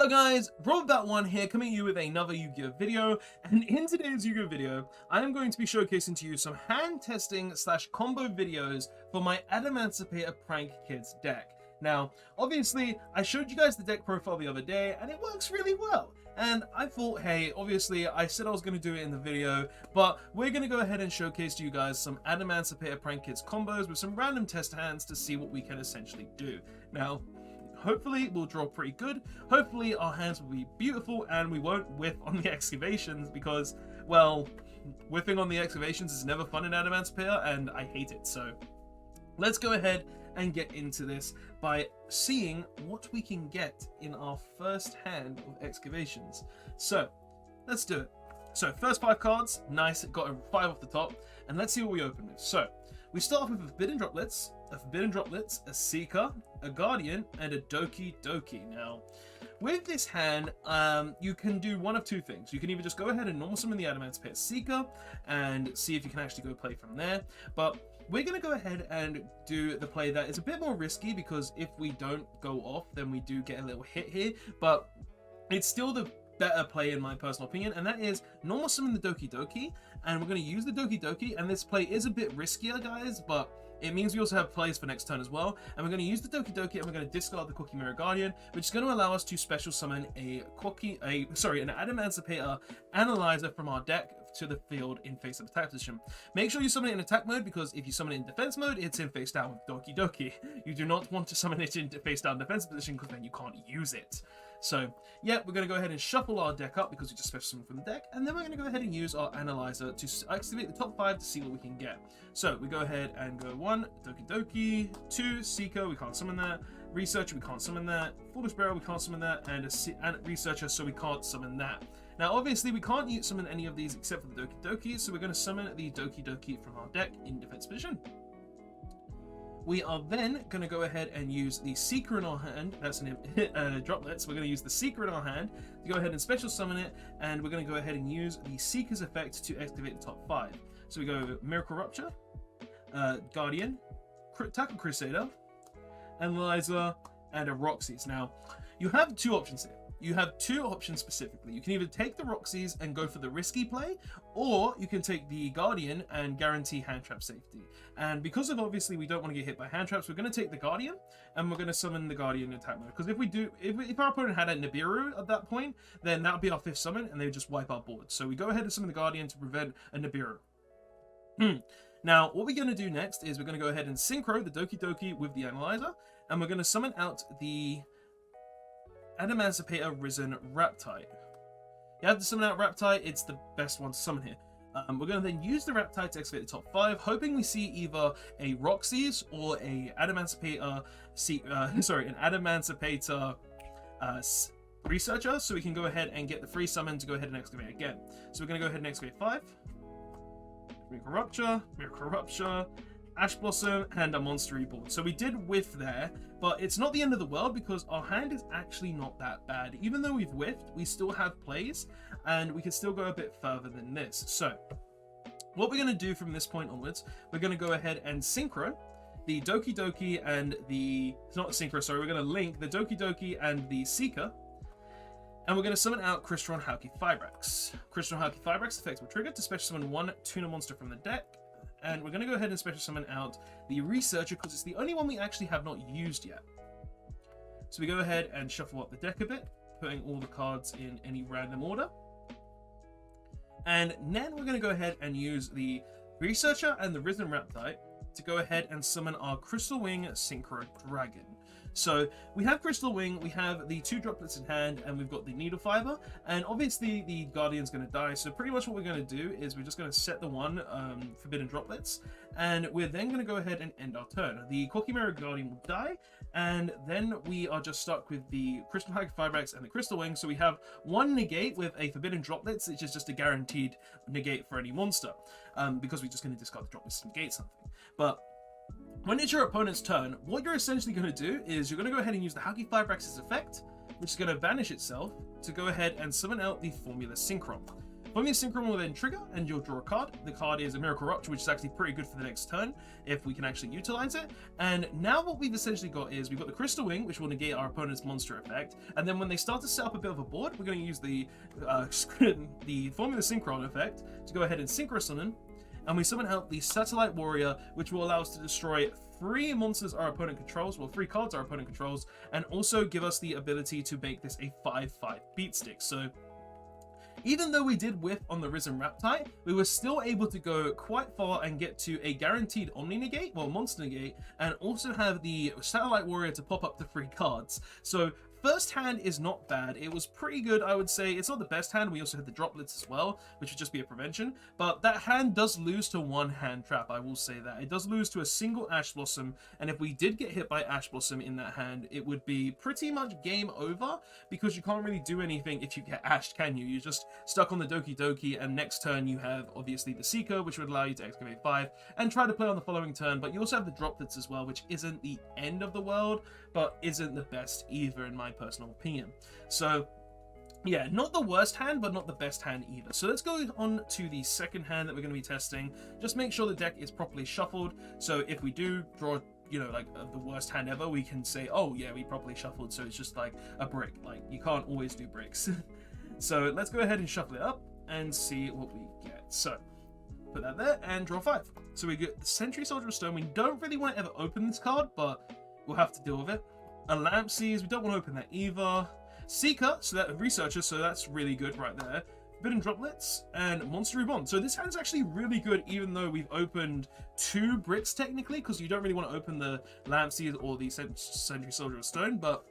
Hello guys, Robert1 here, coming at you with another Yu-Gi-Oh video, and in today's Yu-Gi-Oh video, I am going to be showcasing to you some hand testing / combo videos for my Adamancipator Prank Kids deck. Now, obviously, I showed you guys the deck profile the other day, and it works really well. And I thought, hey, obviously, I said I was going to do it in the video, but we're going to go ahead and showcase to you guys some Adamancipator Prank Kids combos with some random test hands to see what we can essentially do. Now, hopefully we'll draw pretty good, hopefully our hands will be beautiful, and we won't whiff on the excavations because, well, whiffing on the excavations is never fun in Adamancipator, and I hate it. So let's go ahead and get into this by seeing what we can get in our first hand of excavations. So let's do it. So first 5 cards, nice, got a 5 off the top, and let's see what we open with. So we start off with a Forbidden Droplets, a Seeker, a Guardian, and a Doki Doki. Now, with this hand, you can do one of two things. You can either just go ahead and normal summon the Adamancipator Seeker and see if you can actually go play from there, but we're going to go ahead and do the play that is a bit more risky, because if we don't go off, then we do get a little hit here, but it's still the better play in my personal opinion, and that is normal summon the Doki Doki, and we're going to use the Doki Doki, and this play is a bit riskier, guys, but it means we also have plays for next turn as well, and we're going to use the Doki Doki, and we're going to discard the Cookie Mirror Guardian, which is going to allow us to special summon an Adamancipator Analyzer from our deck to the field in face up attack position. Make sure you summon it in attack mode, because if you summon it in defense mode, it's in face down with Doki Doki. You do not want to summon it in face down defense position, because then you can't use it. So yeah, we're going to go ahead and shuffle our deck up, because we just special summon from the deck, and then we're going to go ahead and use our Analyzer to activate the top 5 to see what we can get. So we go ahead and go 1, Doki Doki, 2, Seeker, we can't summon that, Researcher, we can't summon that, Foolish Bearer, we can't summon that, and Researcher, so we can't summon that. Now obviously we can't summon any of these except for the Doki Doki, so we're going to summon the Doki Doki from our deck in defense position. We are then going to go ahead and use the Seeker in our hand. That's an droplet, so we're going to use the Seeker in our hand to go ahead and special summon it, and we're going to go ahead and use the Seeker's effect to activate the top 5. So we go Miracle Rupture, Guardian, Tackle Crusader, Analyzer, and a Roxy's. Now, you have 2 options here. You have 2 options specifically. You can either take the Roxy's and go for the risky play, or you can take the Guardian and guarantee hand trap safety. And because of obviously we don't want to get hit by hand traps, we're going to take the Guardian, and we're going to summon the Guardian in attack mode. Because if we do, if our opponent had a Nibiru at that point, then that would be our 5th summon, and they would just wipe our board. So we go ahead and summon the Guardian to prevent a Nibiru. Now, what we're going to do next is we're going to go ahead and synchro the Doki Doki with the Analyzer, and we're going to summon out the Adamancipator Risen Raptite. You have to summon out Raptite, it's the best one to summon here. We're going to then use the Raptite to activate the top 5, hoping we see either a Roxy's or a Adamancipator, an Adamancipator Researcher, so we can go ahead and get the free summon to go ahead and excavate again. So we're going to go ahead and excavate 5. Miracle Rupture, Ash Blossom, and a Monster Reborn. So we did whiff there, but it's not the end of the world, because our hand is actually not that bad. Even though we've whiffed, we still have plays, and we can still go a bit further than this. So what we're going to do from this point onwards, we're going to go ahead and synchro the Doki Doki and the... It's not synchro, sorry. We're going to link the Doki Doki and the Seeker, and we're going to summon out Crystron Hauki Fibrax. Crystron Hauki Fibrax effect will trigger to special summon 1 Tuna monster from the deck. And we're going to go ahead and special summon out the Researcher, because it's the only one we actually have not used yet. So we go ahead and shuffle up the deck a bit, putting all the cards in any random order. And then we're going to go ahead and use the Researcher and the Risen Raptite to go ahead and summon our Crystal Wing Synchro Dragon. So we have Crystal Wing, we have the 2 droplets in hand, and we've got the Needle Fiber, and obviously the Guardian's going to die, so pretty much what we're going to do is we're just going to set the 1 Forbidden Droplets, and we're then going to go ahead and end our turn. The Cookie Mirror Guardian will die, and then we are just stuck with the Crystal Hauki Fibrax and the Crystal Wing, so we have 1 negate with a Forbidden Droplets, which is just a guaranteed negate for any monster, because we're just going to discard the droplets to negate something. But when it's your opponent's turn, what you're essentially going to do is you're going to go ahead and use the Hauki Fibrax's effect, which is going to vanish itself, to go ahead and summon out the Formula Synchron. Forming a Synchron will then trigger, and you'll draw a card. The card is a Miracle Rupture, which is actually pretty good for the next turn, if we can actually utilize it. And now what we've essentially got is, we've got the Crystal Wing, which will negate our opponent's monster effect. And then when they start to set up a bit of a board, we're going to use the Forming the Synchron effect to go ahead and Synchro Summon. And we summon out the Satellite Warrior, which will allow us to destroy 3 monsters our opponent controls, well, 3 cards our opponent controls, and also give us the ability to make this a 5/5 beat stick. So even though we did whiff on the Risen Reptile, we were still able to go quite far and get to a guaranteed Omni Negate, well, Monster Negate, and also have the Satellite Warrior to pop up to 3 cards. So first hand is not bad. It was pretty good, I would say. It's not the best hand. We also had the droplets as well, which would just be a prevention. But that hand does lose to 1 hand trap, I will say that. It does lose to a single Ash Blossom, and if we did get hit by Ash Blossom in that hand, it would be pretty much game over, because you can't really do anything if you get ashed, can you? You're just stuck on the Doki Doki, and next turn you have, obviously, the Seeker, which would allow you to excavate 5, and try to play on the following turn. But you also have the droplets as well, which isn't the end of the world, but isn't the best either, in my personal opinion. So yeah, not the worst hand, but not the best hand either. So let's go on to the second hand that we're going to be testing. Just make sure the deck is properly shuffled, so if we do draw, you know, like the worst hand ever, we can say, oh yeah, we properly shuffled, so it's just like a brick. Like, you can't always do bricks. So let's go ahead and shuffle it up and see what we get. So put that there and draw 5. So we get the Sentry Soldier of Stone. We don't really want to ever open this card, but we'll have to deal with it. A Lamp Seas, we don't want to open that either. Seeker, so that Researcher, so that's really good right there. Forbidden Droplets, and Monster Reborn. So this hand's actually really good, even though we've opened 2 bricks technically, because you don't really want to open the Lamp Seas or the Sentry Soldier of Stone. But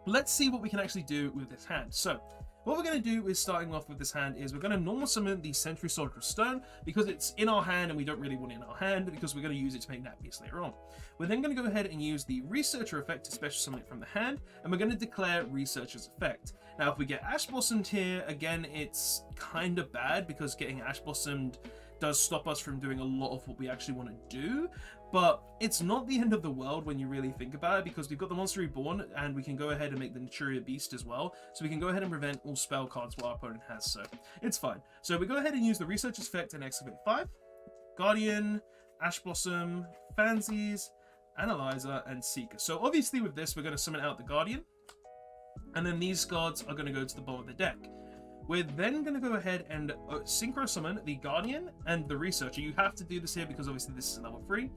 let's see what we can actually do with this hand. So what we're going to do is, starting off with this hand, is we're going to normal summon the Sentry Soldier of Stone, because it's in our hand and we don't really want it in our hand, because we're going to use it to make that piece later on. We're then going to go ahead and use the Researcher effect to special summon it from the hand, and we're going to declare Researcher's effect. Now if we get Ash Blossomed here, again, it's kind of bad, because getting Ash Blossomed does stop us from doing a lot of what we actually want to do, but it's not the end of the world when you really think about it, because we've got the Monster Reborn, and we can go ahead and make the Naturia Beast as well, so we can go ahead and prevent all spell cards what our opponent has, so it's fine. So we go ahead and use the Researcher's effect and excavate 5, Guardian, Ash Blossom, Fancies, Analyzer, and Seeker. So obviously with this, we're going to summon out the Guardian, and then these cards are going to go to the bottom of the deck. We're then going to go ahead and Synchro Summon the Guardian and the Researcher. You have to do this here because obviously this is level 3.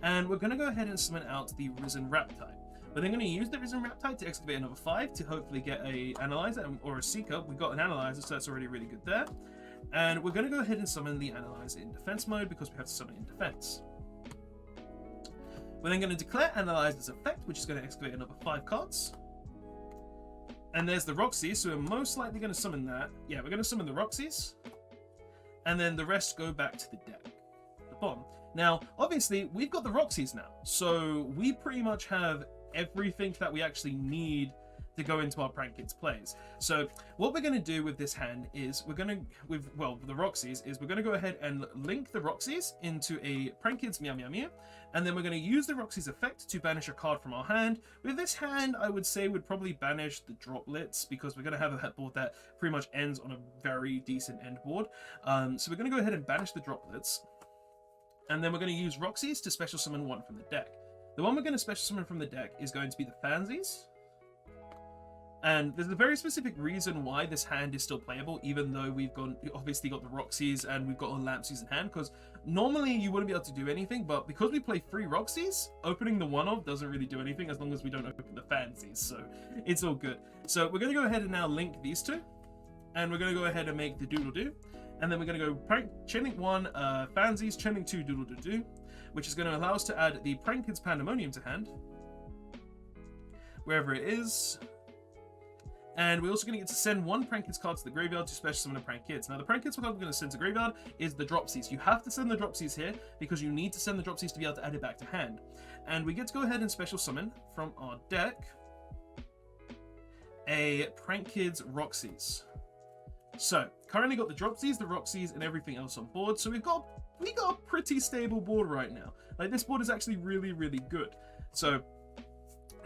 And we're going to go ahead and summon out the Risen Reptile. We're then going to use the Risen Reptile to excavate another 5 to hopefully get a Analyzer or a Seeker. We got an Analyzer, so that's already really good there. And we're going to go ahead and summon the Analyzer in defense mode, because we have to summon it in defense. We're then going to declare Analyzer's effect, which is going to excavate another 5 cards. And there's the Roxy, so we're most likely going to summon that. Yeah, we're going to summon the Roxys. And then the rest go back to the deck, the bottom. Now, obviously, we've got the Roxys now. So we pretty much have everything that we actually need to go into our Prank Kids plays. So what we're going to do with this hand is we're going to, with the Roxys, is we're going to go ahead and link the Roxys into a Prank Kids Meow Meow Meow, and then we're going to use the Roxy's effect to banish a card from our hand. With this hand, I would say would probably banish the Droplets, because we're going to have a board that pretty much ends on a very decent end board. So we're going to go ahead and banish the Droplets, and then we're going to use Roxys to special summon 1 from the deck. The one we're going to special summon from the deck is going to be the Fancies. And there's a very specific reason why this hand is still playable, even though we've obviously got the Roxys and we've got a Lampsies in hand, because normally you wouldn't be able to do anything, but because we play 3 Roxys, opening the one of doesn't really do anything as long as we don't open the Fancies, so it's all good. So we're going to go ahead and now link these 2, and we're going to go ahead and make the Doodle Doo, and then we're going to go Chainlink 1, Fancies, Chainlink 2, Doodle Doo Doo, which is going to allow us to add the Prank Kids Pandemonium to hand, wherever it is. And we're also going to get to send 1 Prank Kids card to the graveyard to special summon a Prank Kids. Now, the Prank Kids card we're going to send to graveyard is the Dropsies. You have to send the Dropsies here, because you need to send the Dropsies to be able to add it back to hand. And we get to go ahead and special summon from our deck a Prank Kids Roxys. So, currently got the Dropsies, the Roxys, and everything else on board. So we got a pretty stable board right now. Like, this board is actually really, really good. So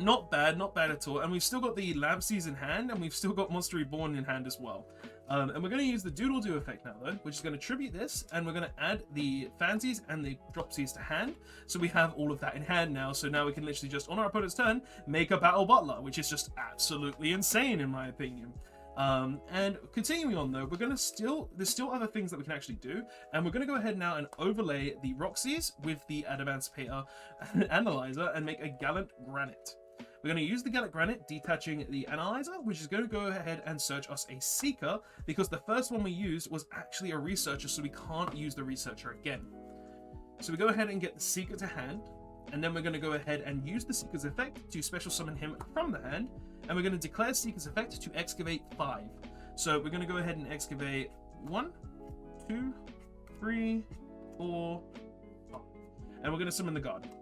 not bad at all. And we've still got the Lampsies in hand, and we've still got Monster Reborn in hand as well. And we're going to use the doodle do effect now though, which is going to tribute this, and we're going to add the fancies and the dropsies to hand. So we have all of that in hand now. So now we can literally just, on our opponent's turn, make a battle butler, which is just absolutely insane in my opinion. And continuing on though, there's still other things that we can actually do, and we're going to go ahead now and overlay the Roxy's with the Adamancipator analyzer and make a Gallant Granite. We're going to use the Gallant Granite, detaching the analyzer, which is going to go ahead and search us a seeker, because the first one we used was actually a researcher, so we can't use the researcher again. So we go ahead and get the seeker to hand, and then we're going to go ahead and use the seeker's effect to special summon him from the hand, and we're going to declare seeker's effect to excavate 5. So we're going to go ahead and excavate 1, 2, 3, 4, 5, and we're going to summon the Guardian.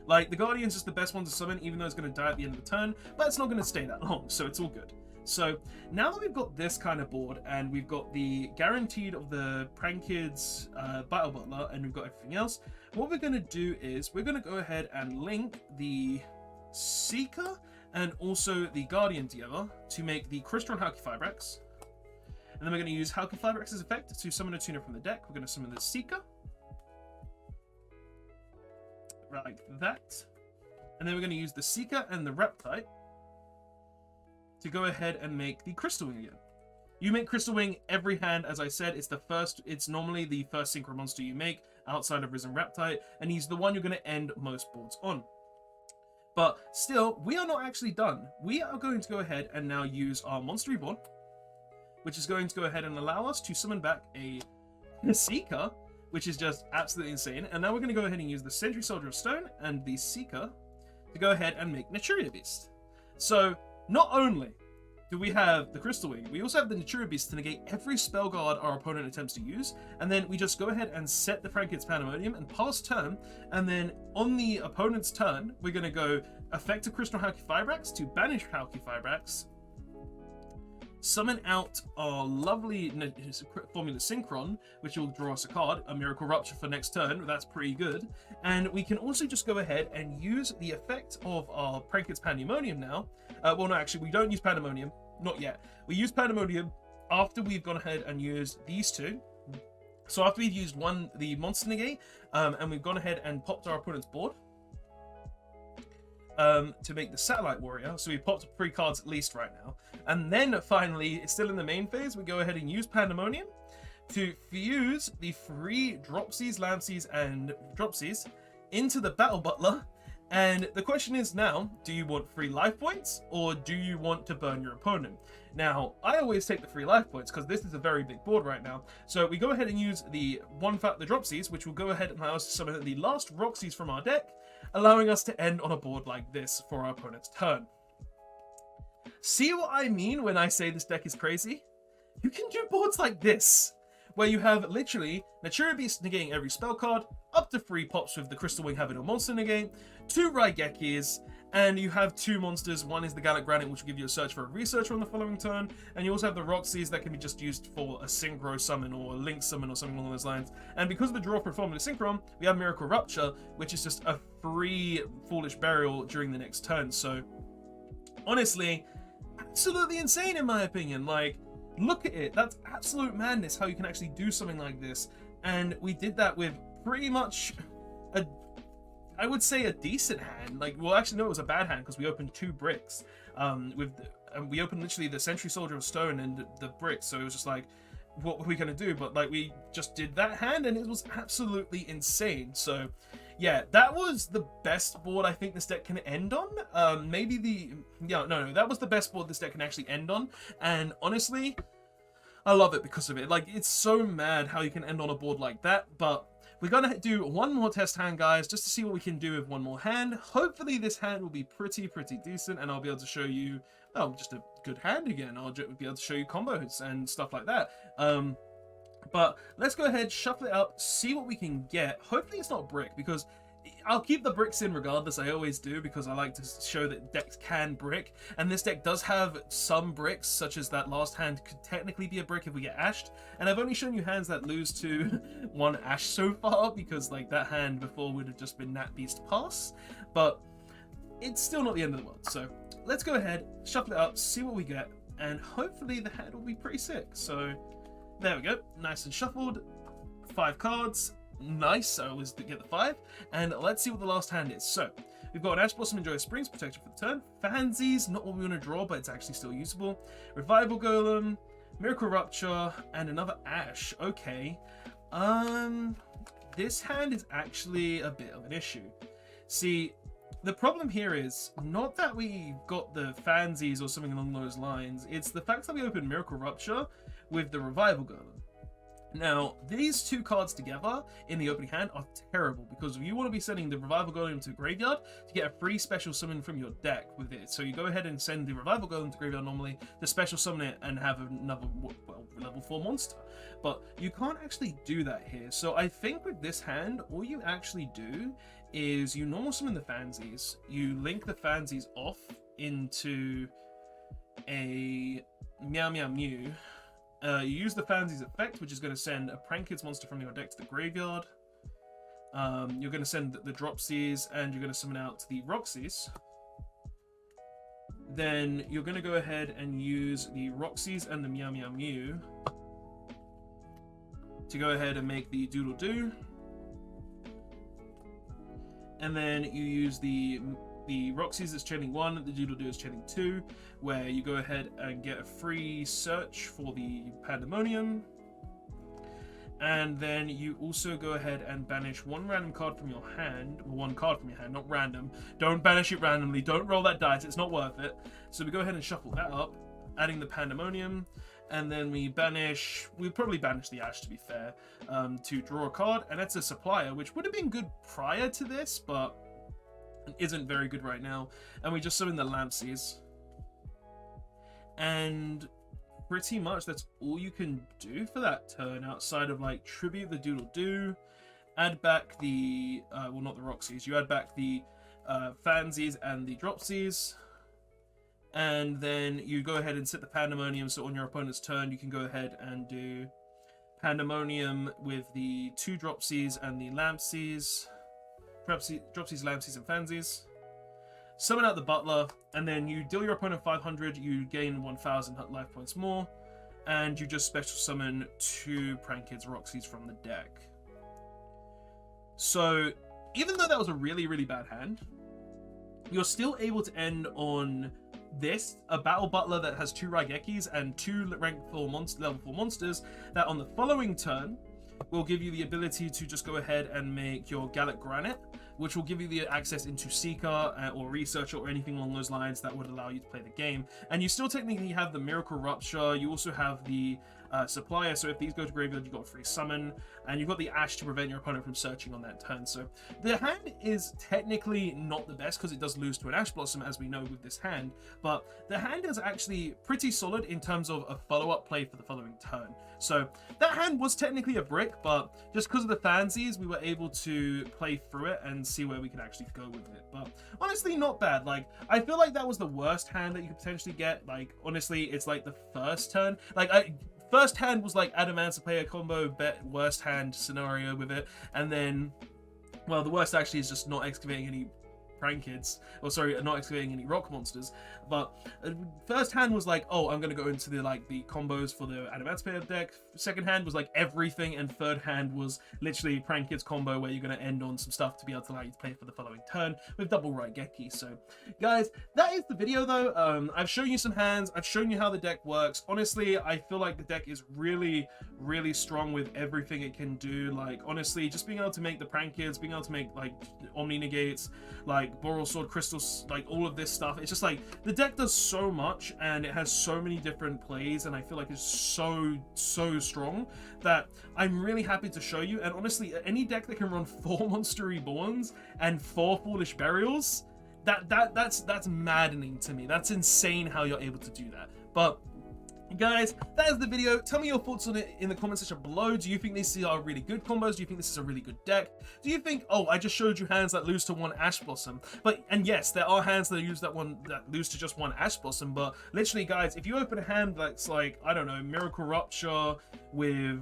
Like, the Guardian's just the best one to summon, even though it's going to die at the end of the turn, but it's not going to stay that long, so it's all good. So now that we've got this kind of board, and we've got the guaranteed of the Prank Kids Battle Butler, and we've got everything else, what we're going to do is we're going to go ahead and link the Seeker and also the Guardian together to make the Crystron Halqifibrax. And then we're going to use Halqifibrax's effect to summon a tuner from the deck. We're going to summon the Seeker. Like that. And then we're going to use the Seeker and the Reptite to go ahead and make the Crystal Wing again. You make Crystal Wing every hand, as I said. It's normally the first synchro monster you make outside of Risen Reptite, and he's the one you're going to end most boards on. But still, we are not actually done. We are going to go ahead and now use our Monster Reborn, which is going to go ahead and allow us to summon back a Seeker, which is just absolutely insane. And now we're going to go ahead and use the Sentry Soldier of Stone and the Seeker to go ahead and make Naturia Beast. So not only do we have the Crystal Wing, we also have the Naturia Beast to negate every spell guard our opponent attempts to use, and then we just go ahead and set the Prank Kids Pandemonium and pass turn, and then on the opponent's turn, we're going to go effect a Crystal Halqifibrax to banish Halqifibrax, summon out our lovely Formula Synchron, which will draw us a card, a Miracle Rupture for next turn. That's pretty good. And we can also just go ahead and use the effect of our Prank Kids Pandemonium now. Well, no, actually, we don't use Pandemonium. Not yet. We use Pandemonium after we've gone ahead and used these two. So after we've used the Monster Negate, and we've gone ahead and popped our opponent's board to make the Satellite Warrior. So we popped 3 cards at least right now. And then finally, still in the main phase, we go ahead and use Pandemonium to fuse the 3 Dropsies, Lampsies, and Dropsies into the Battle Butler. And the question is now, do you want 3 life points, or do you want to burn your opponent? Now, I always take the 3 life points because this is a very big board right now. So we go ahead and use the Dropsies, which will go ahead and allow us to summon the last Roxy's from our deck, allowing us to end on a board like this for our opponent's turn. See what I mean when I say this deck is crazy? You can do boards like this, where you have literally Naturia Beast negating every spell card, up to 3 pops with the Crystal Wing having a monster negate, 2 Raigekis, and you have 2 monsters. One is the Gallant Granite, which will give you a search for a researcher on the following turn, and you also have the Roxy's that can be just used for a Synchro summon or a Link summon or something along those lines. And because of the draw for Formula Synchron, we have Miracle Rupture, which is just a free Foolish Burial during the next turn. So honestly, absolutely insane in my opinion. Like, look at it. That's absolute madness how you can actually do something like this. And we did that with pretty much I would say a decent hand. Like, well, actually no, it was a bad hand because we opened 2 bricks. We opened literally the Sentry Soldier of Stone and the bricks. So it was just like, what were we gonna do? But like, we just did that hand and it was absolutely insane. So yeah, that was the best board I think this deck can end on. That was the best board this deck can actually end on. And honestly, I love it because of it. Like, it's so mad how you can end on a board like that. But we're gonna do one more test hand, guys, just to see what we can do with one more hand. Hopefully this hand will be pretty decent, and I'll be able to show you, well, just a good hand again. I'll be able to show you combos and stuff like that. But let's go ahead, shuffle it up, see what we can get. Hopefully it's not brick, because I'll keep the bricks in regardless. I always do, because I like to show that decks can brick. And this deck does have some bricks, such as that last hand could technically be a brick if we get ashed. And I've only shown you hands that lose to 1 ash so far, because like that hand before would have just been Nat Beast pass. But it's still not the end of the world. So let's go ahead, shuffle it up, see what we get. and hopefully the hand will be pretty sick. So there we go, nice and shuffled. 5 cards, nice. I always get the 5, and let's see what the last hand is. So we've got an Ash Blossom, Enjoy Springs, protection for the turn. Fansies, not what we want to draw, but it's actually still usable. Revival Golem, Miracle Rupture, and another Ash. Okay, this hand is actually a bit of an issue. See, the problem here is not that we got the Fansies or something along those lines, it's the fact that we opened Miracle Rupture with the Revival Golem. Now, these 2 cards together in the opening hand are terrible, because you want to be sending the Revival Golem to the graveyard to get a free special summon from your deck with it. So you go ahead and send the Revival Golem to graveyard normally to special summon it and have another, well, level 4 monster. But you can't actually do that here. So I think with this hand, all you actually do is you normal summon the Fansies, you link the Fansies off into a Meow Meow Mew. You use the Fansies effect, which is going to send a Prank Kids monster from your deck to the graveyard. You're going to send the Dropsies, and you're going to summon out the Roxies. Then you're going to go ahead and use the Roxies and the Meow Meow Mew to go ahead and make the Doodle Doo. And then you use the Roxies is chaining 1, the Doodle Doo is chaining 2, where you go ahead and get a free search for the Pandemonium. And then you also go ahead and banish 1 random card from your hand, or 1 card from your hand, not random. Don't banish it randomly, don't roll that dice, it's not worth it. So we go ahead and shuffle that up, adding the Pandemonium, and then we probably banish the Ash, to be fair, to draw a card, and that's a Supplier, which would have been good prior to this, but isn't very good right now. And we just summon the Lampsies, and pretty much that's all you can do for that turn, outside of like tribute the Doodle Doo, add back the well, not the Roxies, you add back the Fansies and the Dropsies, and then you go ahead and set the Pandemonium, so on your opponent's turn you can go ahead and do Pandemonium with the 2 Dropsies and the Lampsies. Dropsies, Lampsies, and Fansies. Summon out the Butler, and then you deal your opponent 500, you gain 1000 life points more, and you just special summon 2 Prank Kids Roxies from the deck. So, even though that was a really, really bad hand, you're still able to end on this, a Battle Butler that has 2 Raigekis and 2 level 4 monsters that on the following turn will give you the ability to just go ahead and make your Gallic Granite, which will give you the access into Seeker or Researcher or anything along those lines that would allow you to play the game. And you still technically have the Miracle Rupture, you also have the Supplier, so if these go to graveyard, you've got a free summon, and you've got the Ash to prevent your opponent from searching on that turn. So the hand is technically not the best because it does lose to an Ash Blossom, as we know with this hand, but the hand is actually pretty solid in terms of a follow-up play for the following turn. So that hand was technically a brick, but just because of the Fansies, we were able to play through it and see where we can actually go with it. But honestly, not bad. Like, I feel like that was the worst hand that you could potentially get. Like, honestly, it's like the first turn. Like, first hand was like Adamancipator combo, worst hand scenario with it, and then, well, the worst actually is just not excavating any Prank Kids, or sorry, not excavating any rock monsters. But first hand was like, oh, I'm gonna go into the combos for the Adamancipator deck. Second hand was like everything, and third hand was literally Prank Kids combo where you're gonna end on some stuff to be able to allow you to play for the following turn with double Raigeki. So guys, that is the video though. I've shown you some hands, I've shown you how the deck works. Honestly, I feel like the deck is really, really strong with everything it can do. Like, honestly, just being able to make the Prank Kids, being able to make like Omni Negates, like Boral Sword Crystals, like all of this stuff, it's just like the deck does so much and it has so many different plays, and I feel like it's so strong that I'm really happy to show you. And honestly, any deck that can run 4 Monster Reborns and 4 Foolish Burials, that's maddening to me. That's insane how you're able to do that. But guys, that is the video. Tell me your thoughts on it in the comment section below. Do you think these are really good combos? Do you think this is a really good deck? Do you think, oh, I just showed you hands that lose to 1 Ash Blossom, and yes, there are hands that lose to just 1 Ash Blossom, but literally, guys, if you open a hand that's like, I don't know, Miracle Rupture with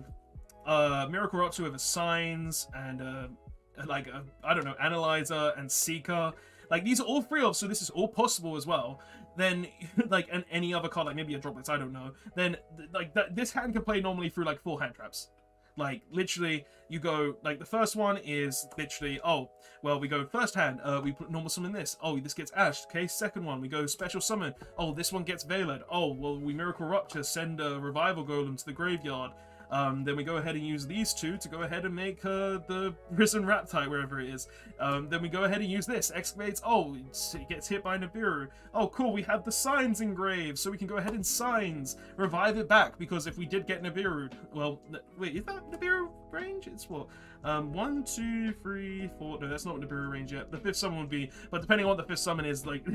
Assigns and I don't know, Analyzer and Seeker, like these are all free of, so this is all possible as well. Then like any other card, like maybe a droplets, I don't know, then like this hand can play normally through like 4 hand traps. Like literally you go, like the first one is literally, oh well, we go first hand, we put normal summon this, oh this gets ashed. Okay, second one we go special summon, oh this one gets veiled, oh well we miracle rupture, send a revival golem to the graveyard. Then we go ahead and use these 2 to go ahead and make the Risen Raptite, wherever it is. Then we go ahead and use this. Excavates, oh, it gets hit by Nibiru. Oh, cool, we have the signs engraved, so we can go ahead and signs. Revive it back, because if we did get Nibiru, well, wait, is that Nibiru range? It's what? 1, 2, 3, 4, no, that's not Nibiru range yet. The 5th summon would be, but depending on what the 5th summon is, like...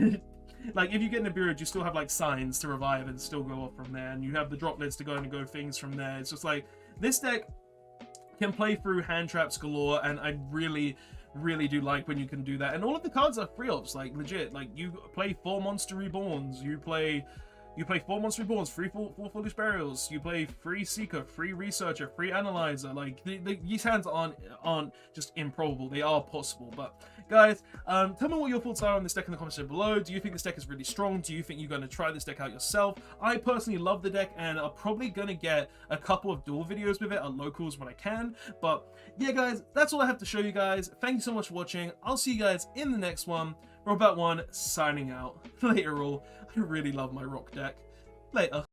Like, if you get Nibiru, you still have, like, signs to revive and still go off from there. And you have the droplets to go and go things from there. It's just like, this deck can play through hand traps galore. And I really, really do like when you can do that. And all of the cards are free ops, like, legit. Like, you play 4 Monster Reborns. You play 4 Monster Reborns, 4 Foolish Burials. You play free Seeker, free Researcher, free Analyzer. Like, these hands aren't just improbable. They are possible. But, guys, tell me what your thoughts are on this deck in the comments below. Do you think this deck is really strong? Do you think you're going to try this deck out yourself? I personally love the deck, and I'm probably going to get a couple of duel videos with it at locals when I can. But, yeah, guys, that's all I have to show you guys. Thank you so much for watching. I'll see you guys in the next one. Robot1 signing out. Later all. I really love my rock deck. Later.